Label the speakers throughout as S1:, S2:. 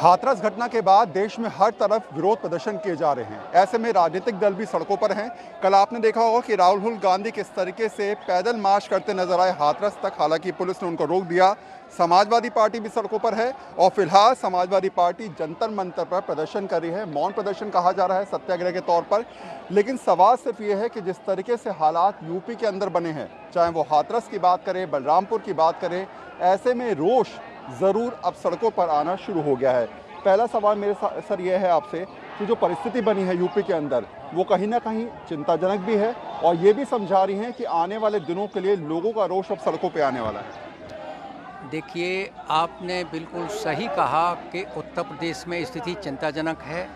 S1: हाथरस घटना के बाद देश में हर तरफ विरोध प्रदर्शन किए जा रहे हैं। ऐसे में राजनीतिक दल भी सड़कों पर हैं। कल आपने देखा होगा कि राहुल गांधी किस तरीके से पैदल मार्च करते नजर आए हाथरस तक, हालांकि पुलिस ने उनको रोक दिया। समाजवादी पार्टी भी सड़कों पर है और फिलहाल समाजवादी पार्टी जंतर मंतर पर प्रदर्शन कर रही है। मौन प्रदर्शन कहा जा रहा है सत्याग्रह के तौर पर, लेकिन सवाल सिर्फ ये है कि जिस तरीके से हालात यूपी के अंदर बने हैं, चाहे वो हाथरस की बात करें, बलरामपुर की बात करें, ऐसे में रोष ज़रूर अब सड़कों पर आना शुरू हो गया है। पहला सवाल मेरे सर ये है आपसे कि जो परिस्थिति बनी है यूपी के अंदर, वो कहीं ना कहीं चिंताजनक भी है और ये भी समझा रही हैं कि आने वाले दिनों के लिए लोगों का रोष अब सड़कों पे आने वाला है।
S2: देखिए, आपने बिल्कुल सही कहा कि उत्तर प्रदेश में स्थिति चिंताजनक है।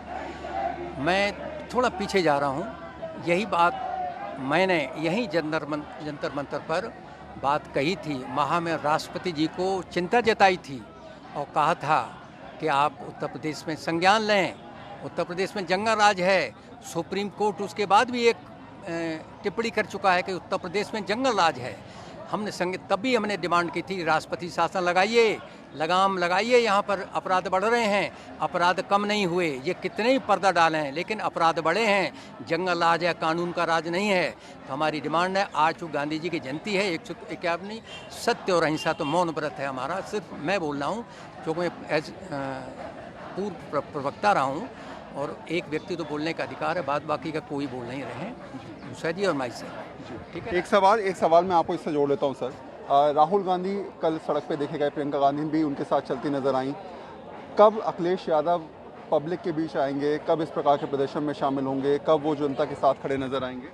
S2: मैं थोड़ा पीछे जा रहा हूँ। यही बात मैंने यहीं जंतर मंतर पर बात कही थी। वहाँ में राष्ट्रपति जी को चिंता जताई थी और कहा था कि आप उत्तर प्रदेश में संज्ञान लें। उत्तर प्रदेश में जंगल राज है। सुप्रीम कोर्ट उसके बाद भी एक टिप्पणी कर चुका है कि उत्तर प्रदेश में जंगल राज है। तभी हमने डिमांड की थी, राष्ट्रपति शासन लगाइए, लगाम लगाइए। यहाँ पर अपराध बढ़ रहे हैं, अपराध कम नहीं हुए। ये कितने ही पर्दा डाले हैं, लेकिन अपराध बढ़े हैं। जंगल राज है, कानून का राज नहीं है। तो हमारी डिमांड है, आज जो गांधी जी की जयंती है 151, सत्य और अहिंसा, तो मौन व्रत है हमारा। सिर्फ मैं बोल रहा हूँ क्योंकि मैं एज पूर्व प्रवक्ता रहा हूँ और एक व्यक्ति तो बोलने का अधिकार है, बाद बाकी का कोई बोल नहीं रहे हैं, मूसा जी और माई से। ठीक है।
S1: एक सवाल मैं आपको इससे जोड़ लेता हूँ सर। राहुल गांधी कल सड़क पे देखे गए, प्रियंका गांधी भी उनके साथ चलती नजर आई। कब अखिलेश यादव पब्लिक के बीच आएंगे, कब इस प्रकार के प्रदर्शन में शामिल होंगे, कब वो जनता के साथ खड़े नजर आएंगे?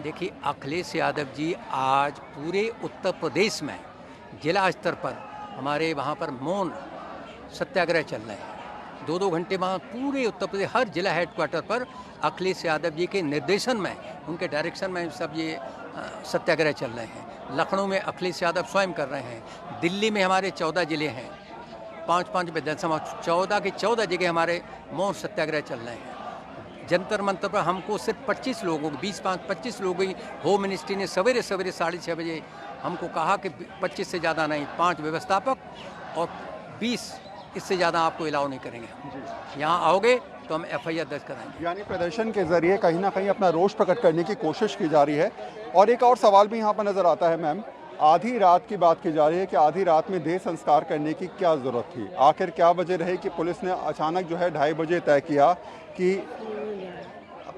S1: देखिए,
S2: अखिलेश यादव जी आज पूरे उत्तर प्रदेश में जिला स्तर पर हमारे वहाँ पर मौन सत्याग्रह चल रहे हैं। 2-2 घंटे वहाँ पूरे उत्तर प्रदेश हर जिला हेडक्वार्टर पर अखिलेश यादव जी के निर्देशन में, उनके डायरेक्शन में सब ये सत्याग्रह चल रहे हैं। लखनऊ में अखिलेश यादव स्वयं कर रहे हैं। दिल्ली में हमारे 14 जिले हैं, 5-5 विधानसभा, 14 की 14 जगह हमारे मौन सत्याग्रह चल रहे हैं। जंतर मंतर पर हमको सिर्फ 25 लोगों, 25 लोगों की होम मिनिस्ट्री ने सवेरे 6:30 बजे हमको कहा कि 25 से ज़्यादा नहीं, 5 व्यवस्थापक और 20, इससे ज़्यादा आपको अलाउ नहीं करेंगे। यहाँ आओगे तो हम FIR दर्ज कराएंगे।
S1: यानी प्रदर्शन के जरिए कहीं ना कहीं अपना रोष प्रकट करने की कोशिश की जा रही है। और एक और सवाल भी यहाँ पर नज़र आता है मैम, आधी रात की बात की जा रही है कि आधी रात में देह संस्कार करने की क्या ज़रूरत थी? आखिर क्या वजह रही कि पुलिस ने अचानक जो है 2:30 बजे तय किया कि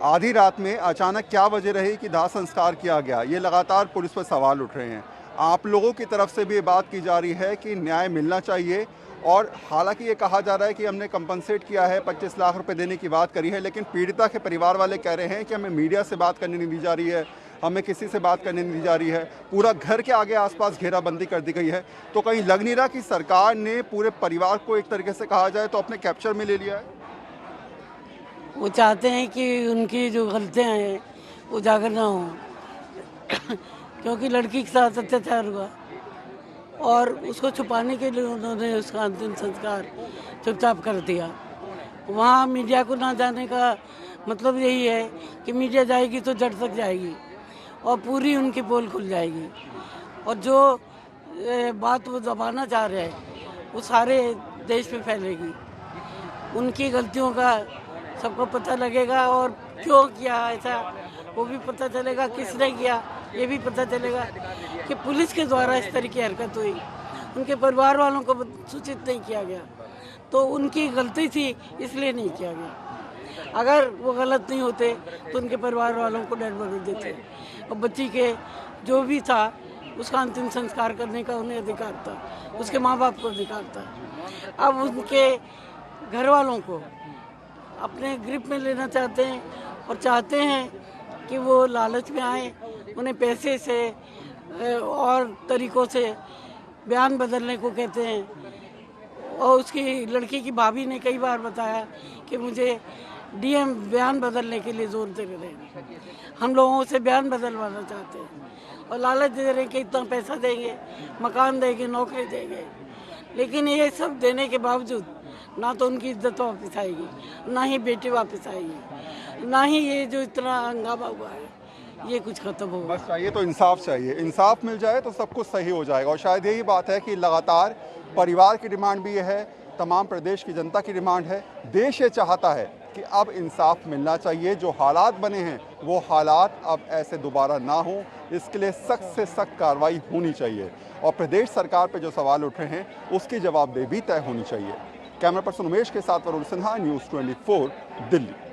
S1: आधी रात में अचानक क्या वजह रही कि दाह संस्कार किया गया? ये लगातार पुलिस पर सवाल उठ रहे हैं। आप लोगों की तरफ से भी ये बात की जा रही है कि न्याय मिलना चाहिए, और हालांकि ये कहा जा रहा है कि हमने कंपनसेट किया है, 25 लाख रुपए देने की बात करी है, लेकिन पीड़िता के परिवार वाले कह रहे हैं कि हमें मीडिया से बात करने नहीं दी जा रही है, हमें किसी से बात करने नहीं दी जा रही है, पूरा घर के आगे आसपास घेराबंदी कर दी गई है। तो कहीं लग नहीं रहा कि सरकार ने पूरे परिवार को एक तरीके से कहा जाए तो अपने कैप्चर में ले लिया है?
S3: वो चाहते हैं कि उनकी जो गलतियाँ हैं वो उजागर ना हो क्योंकि लड़की के साथ अत्याचार हुआ और उसको छुपाने के लिए उन्होंने उसका अंतिम संस्कार चुपचाप कर दिया। वहाँ मीडिया को ना जाने का मतलब यही है कि मीडिया जाएगी तो जड़ तक जाएगी और पूरी उनकी पोल खुल जाएगी, और जो बात वो दबाना चाह रहे हैं वो सारे देश में फैलेगी। उनकी गलतियों का सबको पता लगेगा और क्यों किया ऐसा वो भी पता चलेगा, किसने किया ये भी पता चलेगा कि पुलिस के द्वारा इस तरह की हरकत हुई। उनके परिवार वालों को सूचित नहीं किया गया, तो उनकी गलती थी इसलिए नहीं किया गया। अगर वो गलत नहीं होते तो उनके परिवार वालों को डेड बॉडी देते और बच्ची के जो भी था उसका अंतिम संस्कार करने का उन्हें अधिकार था, उसके माँ बाप को अधिकार था। अब उनके घर वालों को अपने ग्रिप में लेना चाहते हैं और चाहते हैं कि वो लालच में आए, उन्हें पैसे से और तरीक़ों से बयान बदलने को कहते हैं। और उसकी लड़की की भाभी ने कई बार बताया कि मुझे DM बयान बदलने के लिए जोर दे रहे हैं, हम लोगों से बयान बदलवाना चाहते हैं और लालच दे रहे हैं कि इतना पैसा देंगे, मकान देंगे, नौकरी देंगे। लेकिन ये सब देने के बावजूद ना तो उनकी इज्जत वापस आएगी, ना ही बेटी वापस आएगी, ना ही ये जो इतना हंगामा हुआ है ये कुछ खत्म हो।
S1: बस चाहिए तो इंसाफ चाहिए, इंसाफ मिल जाए तो सब कुछ सही हो जाएगा। और शायद यही बात है कि लगातार परिवार की डिमांड भी ये है, तमाम प्रदेश की जनता की डिमांड है। देश ये चाहता है कि अब इंसाफ मिलना चाहिए। जो हालात बने हैं वो हालात अब ऐसे दोबारा ना हो, इसके लिए सख्त से सख्त कार्रवाई होनी चाहिए और प्रदेश सरकार पे जो सवाल उठ रहे हैं उसकी जवाबदेही भी तय होनी चाहिए। कैमरा पर्सन उमेश के साथ वरुण सिन्हा, न्यूज़ 24 दिल्ली।